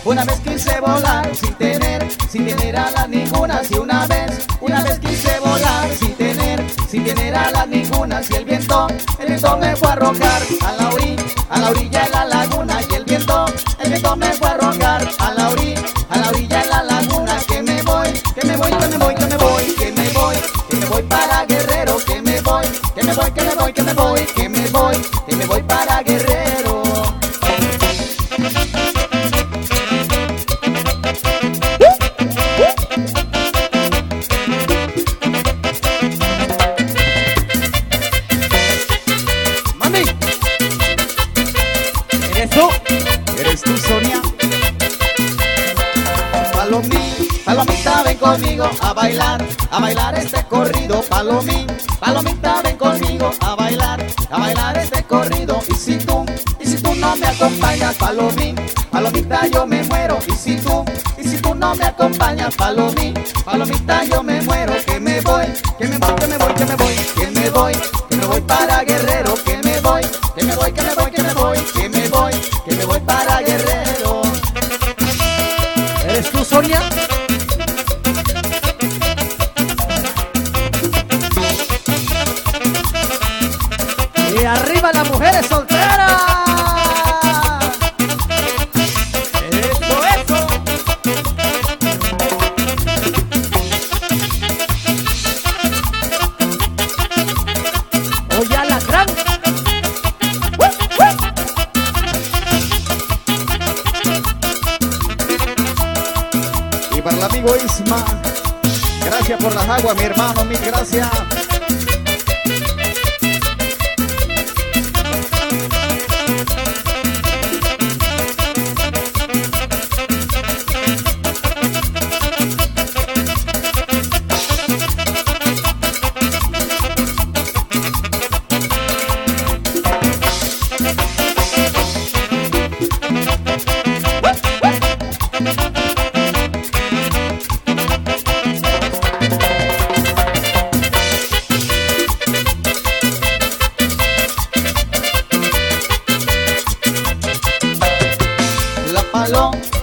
una vez quise volar sin tener alas ninguna. Si una vez quise volar sin tener alas ninguna. Si el viento me fue a arrojar a la orilla de la laguna. Y el viento me fue a arrojar a la orilla de la laguna. Que me voy para Guerrero. Que me voy para Guerrero. Mami, ¿eres tú, Sonia? Palomita, ven conmigo a bailar este corrido. Palomita, ven conmigo a bailar este corrido. Y si tú no me acompañas, Palomita, yo me muero. Y si tú no me acompañas, Palomita, yo me muero. Que me voy para Guerrero. Que me voy para Guerrero. ¿Eres tú, Sonia? Y arriba las mujeres solteras. Eso. Oye, la gran. Y para el amigo Isma, gracias por las aguas, mi hermano, mil gracias.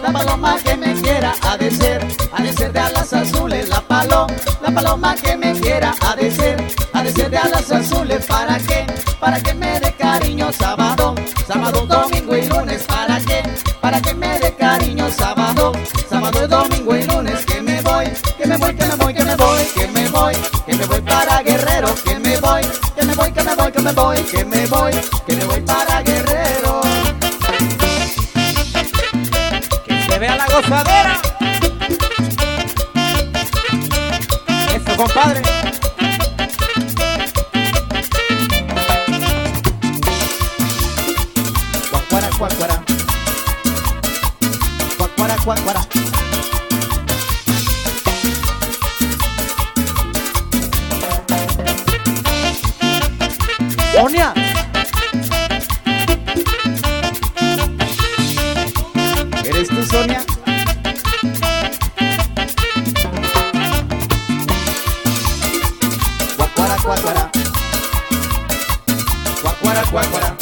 La paloma que me quiera ha de ser de alas azules. La paloma que me quiera ha de ser de alas azules. ¿Para qué? Para que me dé cariño sábado, domingo y lunes. ¿Para qué? Para que me dé cariño sábado, domingo y lunes. Que me voy para Guerrero. Que me voy para Guerrero. Vea la gozadera. Eso, compadre. Cuacuara, cuacuara. Cuacuara, cuacuara. Sonia. ¿Eres tú, Sonia? Cuacuara, cuacuara. Cuacuara, cuacuara.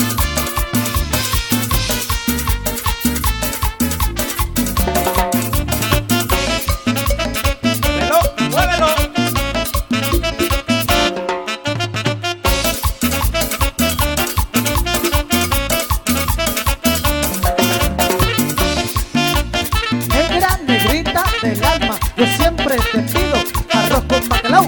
Muévelo. Del alma, yo siempre te pido arroz con bacalao.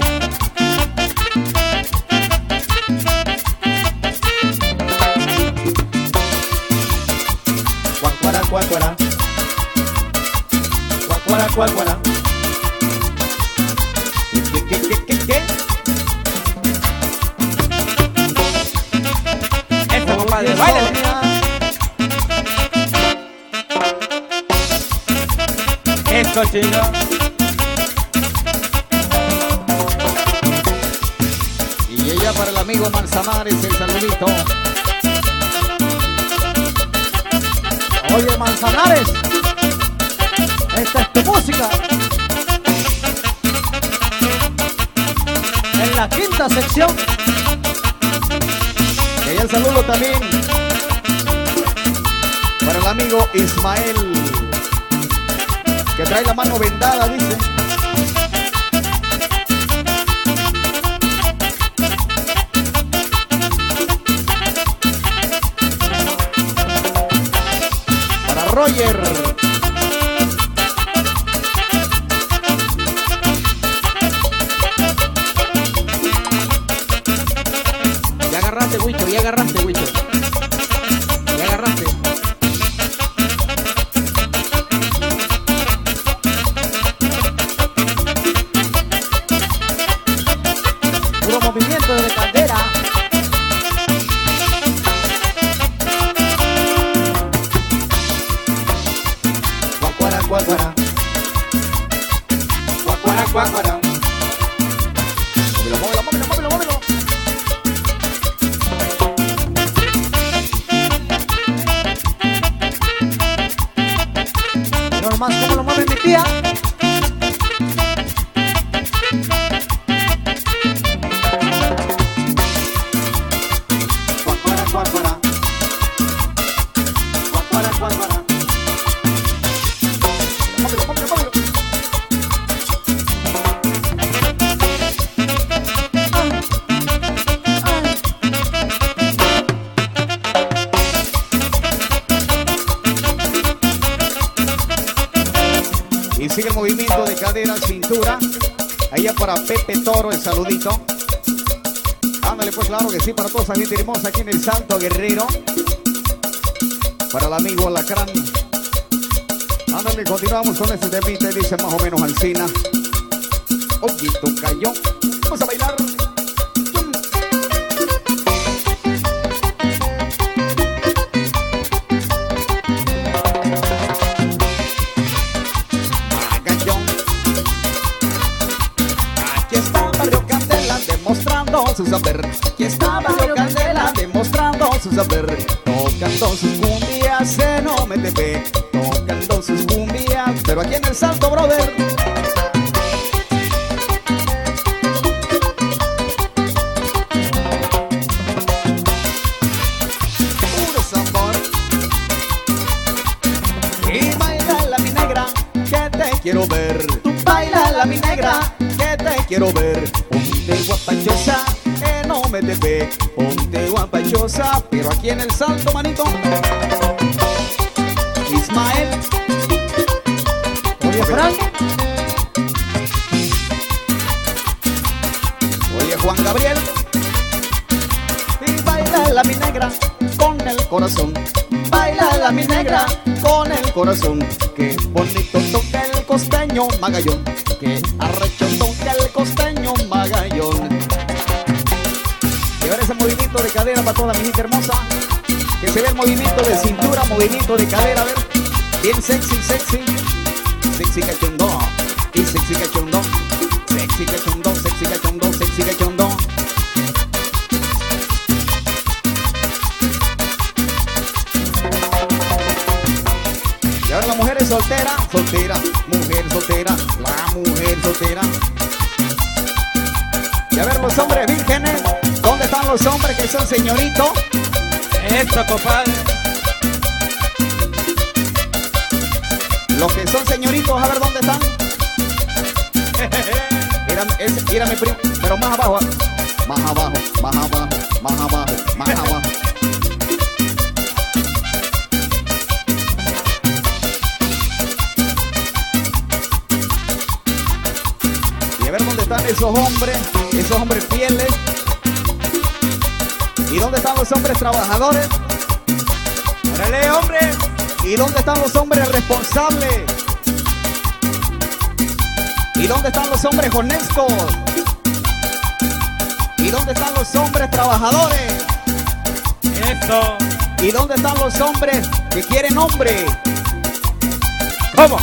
Cuacuara, cuacuara. Cuacuara, cuacuara. ¿Qué? Eso, compadre, báilale. Eso, chico. Y ella para el amigo Manzanares, el saludito. Oye, Manzanares, esta es tu música. En la quinta sección. Y el saludo también para el amigo Ismael. que trae la mano vendada, dice. Para Roger. Ya agarraste, Huicho, ya agarraste, Huicho. Ya agarraste. Puro movimiento de cadera. Guacuara, guacuara. Guacuara, guacuara. Móvelo, móvelo, móvelo, móvelo, móvelo. Mira nomás cómo lo mueve mi tía. Guacuara, guacuara. Guacuara, guacuara. Móvelo, móvelo, móvelo. Y sigue el movimiento de cadera, cintura. Allá para Pepe Toro, el saludito. Ándale, pues claro que sí, para toda esa gente hermosa aquí en el Salto Guerrero. Para el amigo Alacrán. Ándale, continuamos con este temita y dice más o menos Alcina. Ojito cayó. Vamos a bailar. Su saber, aquí está Barrio Candela demostrando su saber, tocando sus cumbias en OMTV, tocando sus cumbias, pero aquí en el Salto, brother. Puro sabor. Y baila mi negra, que te quiero ver. Tú baila mi negra, que te quiero ver. Ponte guapachosa, no me te ve, ponte guapachosa, pero aquí en el Salto, manito. Ismael. Oye, Frank. Oye, Juan Gabriel. Y baila mi negra con el corazón. Baila mi negra con el corazón. Qué bonito toca el costeño Magallón. Qué arrecho toca el costeño Magallón. Ese movimiento de cadera para toda mi gente hermosa. Que se ve el movimiento de cintura, movimiento de cadera, a ver. Bien sexy, sexy. Sexy cachondo. Y sexy cachondo. Sexy cachondo, sexy cachondo, sexy cachondo. Y ahora la mujer es soltera, soltera, mujer soltera, la mujer soltera. Y a ver los hombres vírgenes. ¿Dónde están los hombres que son señoritos? Esto, compadre. Los que son señoritos, a ver dónde están. Mira mi primo, pero más abajo. Más abajo, más abajo, más abajo, más abajo. Y a ver dónde están esos hombres fieles. ¿Y dónde están los hombres trabajadores? ¡Órale, hombre! ¿Y dónde están los hombres responsables? ¿Y dónde están los hombres honestos? ¿Y dónde están los hombres trabajadores? Eso. ¿Y dónde están los hombres que quieren hombre? ¿Cómo?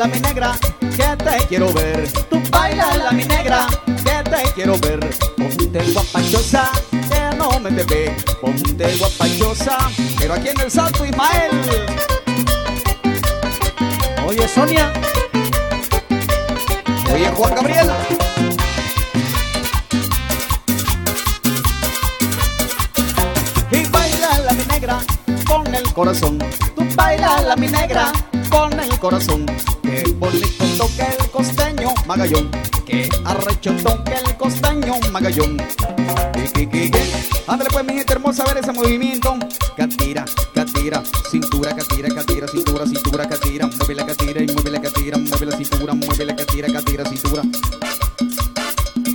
Mi negra, que te quiero ver. Tú baila mi negra, que te quiero ver. Ponte guapachosa, que no me te ve, ponte guapachosa, pero aquí en el Salto, Ismael. Oye, Sonia. Oye, Juan Gabriel. Y baila mi negra con el corazón. Tú baila mi negra con el corazón. Qué bonito toque el costeño Magallón. Qué arrecho toque el costeño Magallón. Ándale pues mi gente hermosa a ver ese movimiento. Catira, catira, cintura, catira, catira, cintura, cintura, catira. Mueve la catira y mueve la catira, mueve la cintura, mueve la catira, catira, cintura.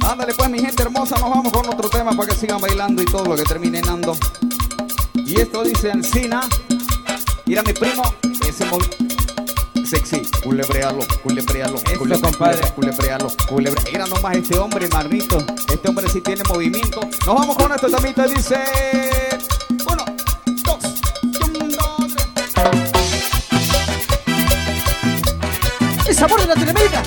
Ándale pues mi gente hermosa, nos vamos con otro tema para que sigan bailando y todo lo que termine dando. Y esto dice Encina. Mira mi primo, ese sexy, culebrealo, culebrealo, culebrealo, culebrealo. Mira nomás este hombre, Marnito. Este hombre sí tiene movimiento. Nos vamos con esto también, te dice 1, 2, 1, 2, 3. El sabor de Latinoamérica.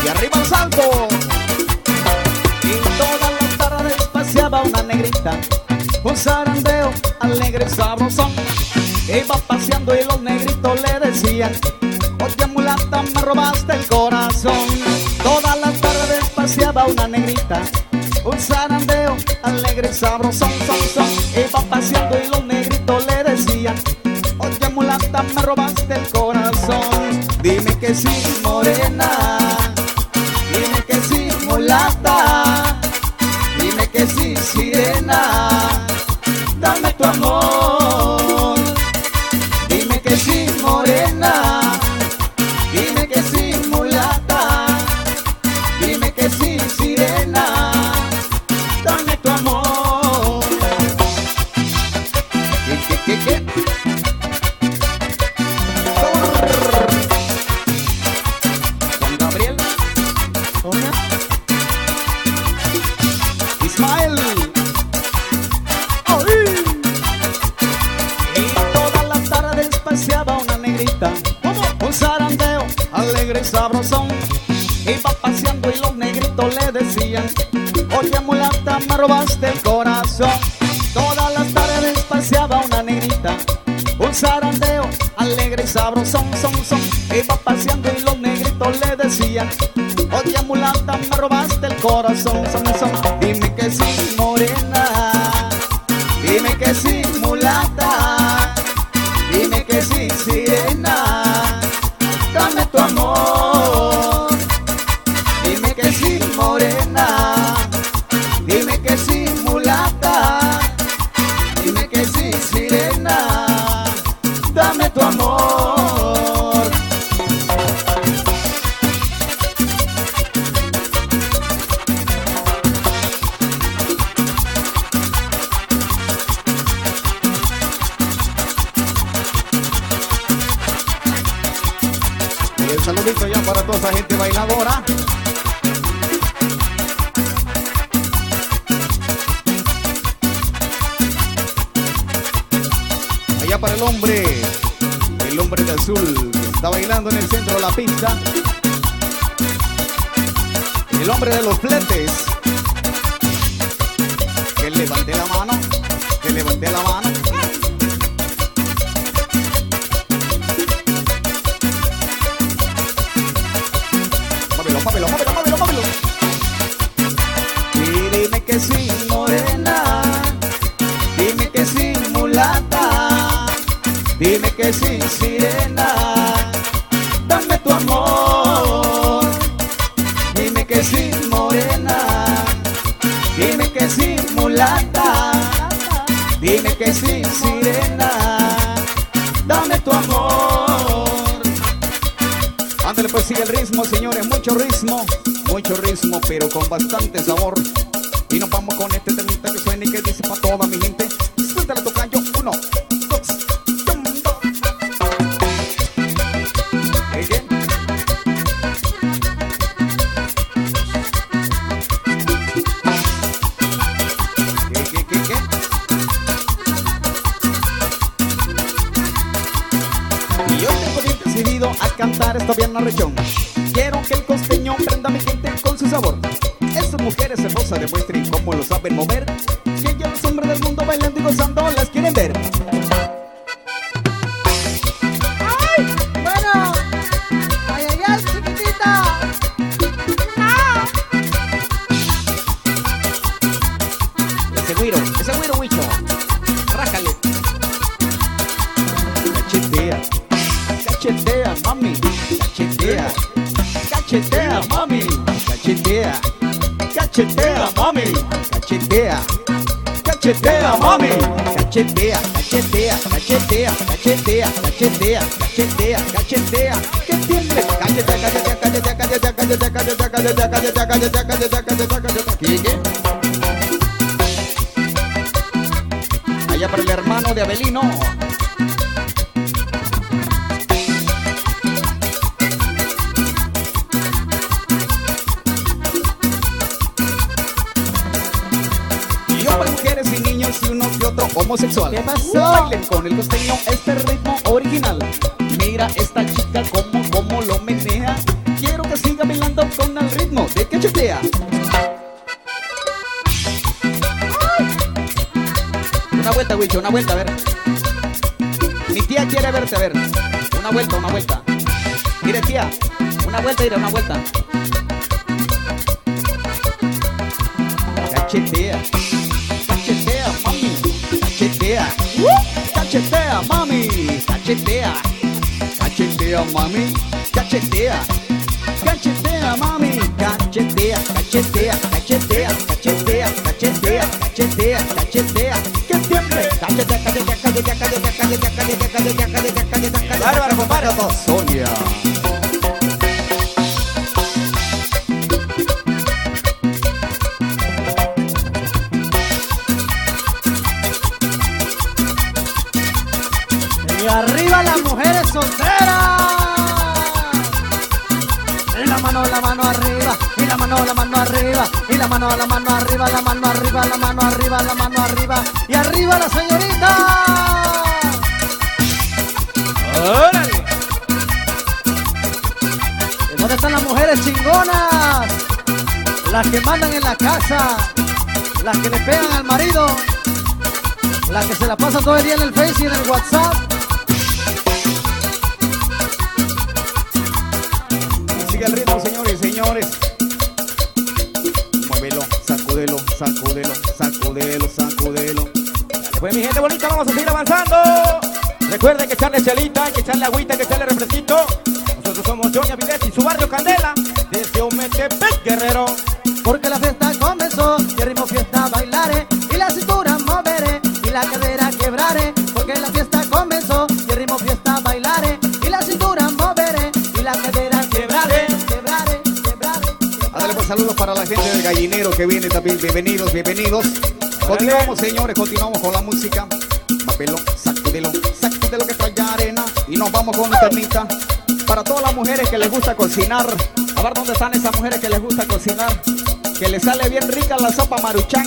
Y arriba el salto. Y todas las tardes paseaba una negrita, un zarandeo alegre sabrosón. Iba paseando y los negritos le decían: oye mulata, me robaste el corazón. Todas las tardes paseaba una negrita, un zarandeo alegre sabrosón, son, son. Iba paseando y los negritos le decían: oye mulata, me robaste el corazón. Dime que sí, morena, dime que sí, mulata, dime que sí, sirena, dame tu amor. Dime que sí, morena, dime que sí, mulata, dime que sí, sirena, dame tu amor. ¿Qué? Juan Gabriel, Ismael. Y todas las tardes paseaba una negrita, un zarandeo alegre y sabrosón. Iba paseando y los negritos le decían: oye mulata, me robaste el corazón. Todas las tardes paseaba una negrita, un zarandeo alegre y sabrosón, son, son. Iba paseando y los negritos le decían: oye mulata, me robaste el corazón, son, son. Dime que sí, morena, dime que sí, mulata, dime que sí, sirena, dame tu amor. Dime que sí, morena, dime que sí, mulata, dime que sí, sirena, dame tu amor. Y el saludito ya para toda esa gente bailadora. Allá para el hombre de azul, que está bailando en el centro de la pista. El hombre de los fletes, que levante la mano, que levante la mano. Móvelo, móvelo, móvelo, móvelo, móvelo. Y dime que sí, morena, dime que sí, mulata, dime que sí, sirena, dame tu amor. Dime que sí, morena, dime que sí, mulata, dime que sí, sirena, dame tu amor. Ándale pues, sigue el ritmo, señores, mucho ritmo, pero con bastante sabor. Y nos vamos con este temita que suena y que dice para toda mi gente: suéltale tu cancho, 1, 2, 1, 2. ¿Qué? Y yo cantar esto bien arrechón. Quiero que el costeño prenda a mi gente con su sabor. Estas mujeres hermosas demuestren cómo lo saben mover. Que ya los hombres del mundo bailando y gozando las quieren ver. ¡Ay! Bueno, ay, ay, ay, chiquitita. ¡Ah! Ese güiro, Huicho. Rájale. Cachetea, cachetea, mami. Cachetea, cachetea, mami. Cachetea, cachetea, mami. Cachetea, cachetea, mami. Cachetea, cachetea, cachetea, cachetea, cachetea, cachetea, cachetea. Que tiemble. Cachetea, cachetea, cachetea, cachetea, cachetea, cachetea, cachetea, cachetea, cachetea, cachetea, cachetea, cachetea. ¿Qué? Allá para el hermano de Abelino. Y yo para mujeres y niños y uno que otro homosexual. ¿Qué pasó? Bailen con el costeño este ritmo original. Mira esta chica como lo menea. Quiero que siga bailando con el ritmo de cachetea. Una vuelta, Huicho, una vuelta, a ver. Mi tía quiere verte, a ver. Una vuelta, una vuelta. Mire, tía. Una vuelta, mira, una vuelta. Cachetea, cachetea, mami. Cachetea, cachetea, mami. Cachetea, cachetea, mami. Cachetea, cachetea, mami. Cachetea, cachetea, cachetea, cachetea, cachetea, cachetea, cachetea. Que tiemble. Cachetea, cachetea, cachetea, cachetea, cachetea, cachetea, cachetea, cachetea, cachetea. Bárbaro, compadre. Sonia. Y arriba las mujeres solteras. Y la mano arriba. Y la mano arriba. Y la mano arriba. La mano arriba, la mano arriba, la mano arriba. Y arriba la señorita. ¡Órale! ¿Dónde están las mujeres chingonas? Las que mandan en la casa. Las que le pegan al marido. Las que se la pasan todo el día en el Face y en el WhatsApp. Sigue el ritmo, señores y señores. Muévelo, sacúdelo, sacúdelo, sacúdelo, sacúdelo. Pues mi gente bonita, vamos a seguir avanzando. Recuerden que echarle chelita, hay que echarle agüita, hay que echarle refresquito. Nosotros somos Johnny Avilés y su barrio Candela, desde Ometepec, Guerrero. Porque la fiesta comenzó, y el ritmo fiesta bailaré, y la cintura moveré, y la cadera quebraré. Porque la fiesta comenzó, y el ritmo fiesta bailaré, y la cintura moveré, y la cadera quebraré, quebraré, quebraré. Dale pues saludos para la gente del gallinero que viene también. Bienvenidos, bienvenidos. Continuamos, señores, continuamos con la música. Papelo, sacúdelo, sacúdelo que trae arena. Y nos vamos con una ternita. Para todas las mujeres que les gusta cocinar. A ver dónde están esas mujeres que les gusta cocinar. Que les sale bien rica la sopa Maruchan.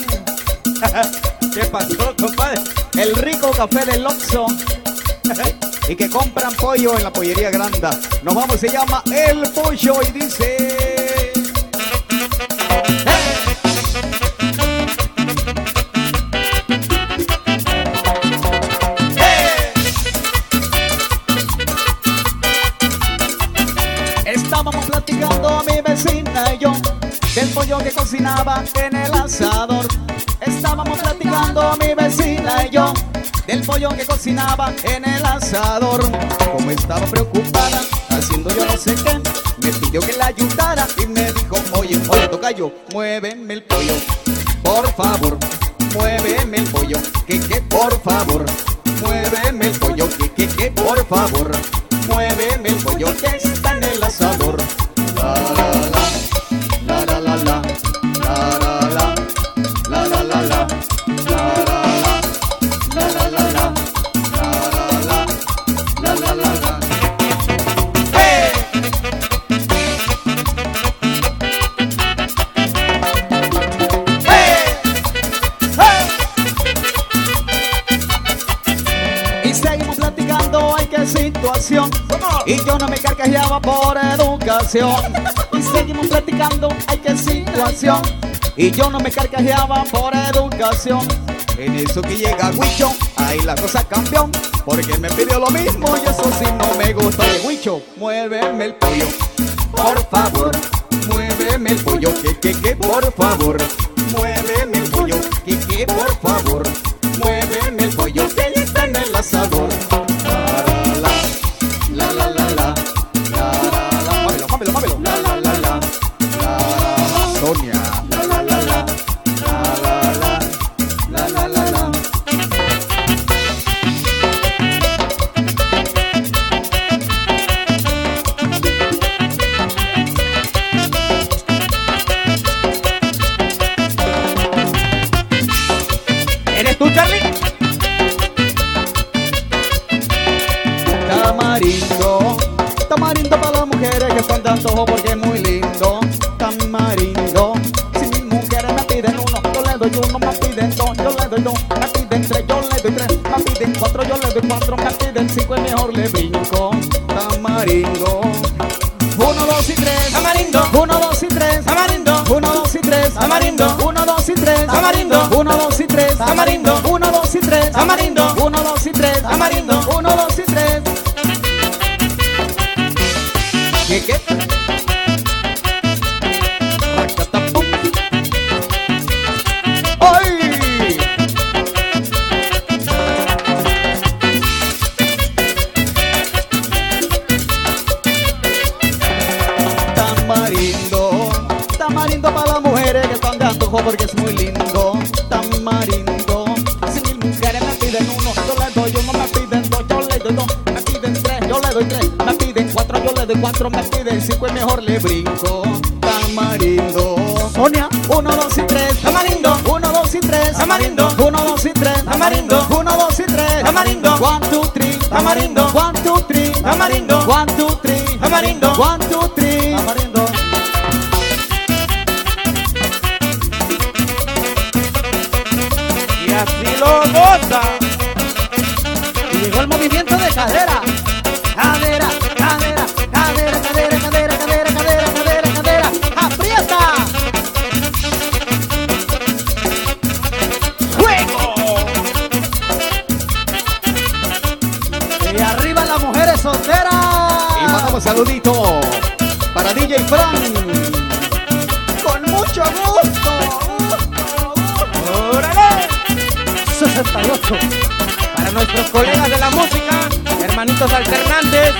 ¿Qué pasó, compadre? El rico café del Oxxo. Y que compran pollo en la pollería Granda. Nos vamos, se llama El Pollo y dice... Estábamos platicando mi vecina y yo del pollo que cocinaba en el asador. Estábamos platicando mi vecina y yo del pollo que cocinaba en el asador. Como estaba preocupada haciendo yo no sé qué, me pidió que la ayudara y me dijo: oye, tocayo, muéveme el pollo, por favor, muéveme el pollo, que por favor, muéveme el pollo, que por favor, muéveme el pollo que está en el asador. La la la, la la la la, la la la, la la la la, la la la la, la la la la. ¡Hey! ¡Hey! ¡Hey! Y seguimos platicando, ay qué situación. Y yo no me carcajeaba por educación. Y seguimos platicando, ay qué situación. Y yo no me carcajeaba por educación. En eso que llega Huicho, ahí la cosa cambió, porque me pidió lo mismo y eso sí no me gusta. Huicho, muéveme el pollo, por favor. Muéveme el pollo, que, por favor. Muéveme el pollo, que, por favor. Muéveme el pollo, que ya está en el asador. La, la, la, la. Móvelo, móvelo, móvelo. La, la, la, la. Sonia. La, la, la, la. La, la, la, la. ¿Eres tú, Charlie? Tamarindo, tamarindo para las mujeres que están de antojo porque es muy lindo. Tamarindo, si mis mujeres me piden uno, yo le doy uno, me piden dos, yo le doy dos, me piden tres, yo le doy tres, me piden cuatro, yo le doy cuatro, me piden cinco y mejor le brinco. Tamarindo, 1, 2 y 3, Tamarindo. 1, 2 y 3, Tamarindo. 1, 2 y 3, Tamarindo. 1, 2 y 3, Tamarindo. 1, 2 y 3, Tamarindo. 1, 2 y 3, Tamarindo. 1, 2 y 3, Tamarindo. 1, 2 y 3. ¿Qué? Racatapum. ¡Ay! Tamarindo, tamarindo para las mujeres que están de antojo porque es muy lindo. Tamarindo, si mil mujeres me piden uno, yo le doy uno, me piden dos, yo le doy dos, me piden tres, yo le doy tres, me piden cuatro, yo le doy cuatro, me piden cinco y mejor le brinco. Tamarindo, Sonia, 1, 2 y 3, Tamarindo. 1, 2 y 3, Tamarindo. 1, 2 y 3, Tamarindo. 1, 2 y 3, Tamarindo. 1, 2, 3, Tamarindo. 1, 2, 3, Tamarindo. 1, 2, 3, Tamarindo. 1, 2, 3. tamarindo. Y así lo goza. Y llegó el movimiento de cadera. Cadera, cadera, cadera, cadera, cadera, cadera, cadera, cadera, cadera. ¡Aprieta! ¡Fuego! Y arriba las mujeres solteras. Y mandamos saludito para DJ Fran. Con mucho gusto. ¡Órale! 68. Para nuestros colegas de la música, hermanitos alternantes,